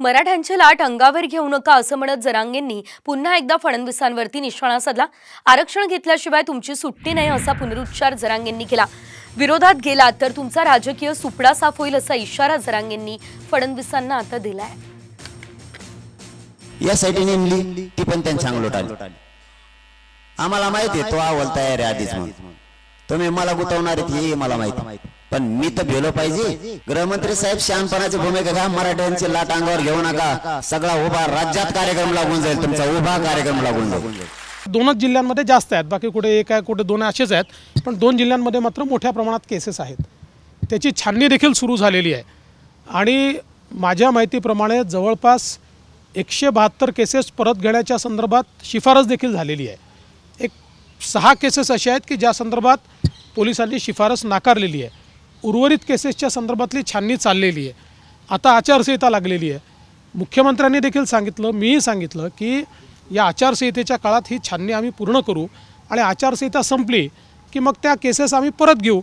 मराठ्यांची लाट अंगावर घेऊ नका असं म्हणत जरांगेंनी पुन्हा एकदा फडणवीसांवरती निशाणा साधला। आरक्षण घेतल्याशिवाय तुमची सुट्टी नाही असा पुनरुच्चार जरांगेंनी केला। विरोधात गेला तर तुमचा राजकीय सुपडा साफ होईल असा इशारा जरांगेंनी फडणवीसांना आता दिलाय। या साइडने नेमली ती पण त्यांच्या अंगलोट आली। आम्हाला माहिती आहे तो आवल तयार आहे आधीच, म्हणून तुम्ही मला गुतवणार हे मला माहिती, पण मी तर भेलो पाहिजे। गृहमंत्री साहेब शांतपणाची भूमिका घ्या, मराठ्यांची लाट अंगावर घेऊ नका। सगळा उभा राज्यात कार्यक्रम लागून जाईल, तुमचा उभा कार्यक्रम लागून जाईल। दोनच जिल्ह्यांमध्ये जास्त आहेत, बाकी कुठे एक आहे कुठे दोन असेच आहेत, पण दोन जिल्ह्यांमध्ये मात्र मोठ्या प्रमाणात केसेस आहेत। त्याची छाननी देखील सुरू झालेली आहे आणि माझ्या माहितीप्रमाणे जवळपास 172 केसेस परत घेण्याच्या संदर्भात शिफारस देखील झालेली आहे। एक 6 केसेस असे आहेत की ज्या संदर्भात पोलिसांनी शिफारस नाकारलेली आहे। उर्वरित केसेसच्या संदर्भातली छाननी चाललेली आहे। आता आचारसंहिता लागलेली आहे। मुख्यमंत्र्यांनी देखील सांगितलं, मीही सांगितलं की या आचारसंहितेच्या काळात ही छाननी आम्ही पूर्ण करू आणि आचारसंहिता संपली की मग त्या केसेस आम्ही परत घेऊ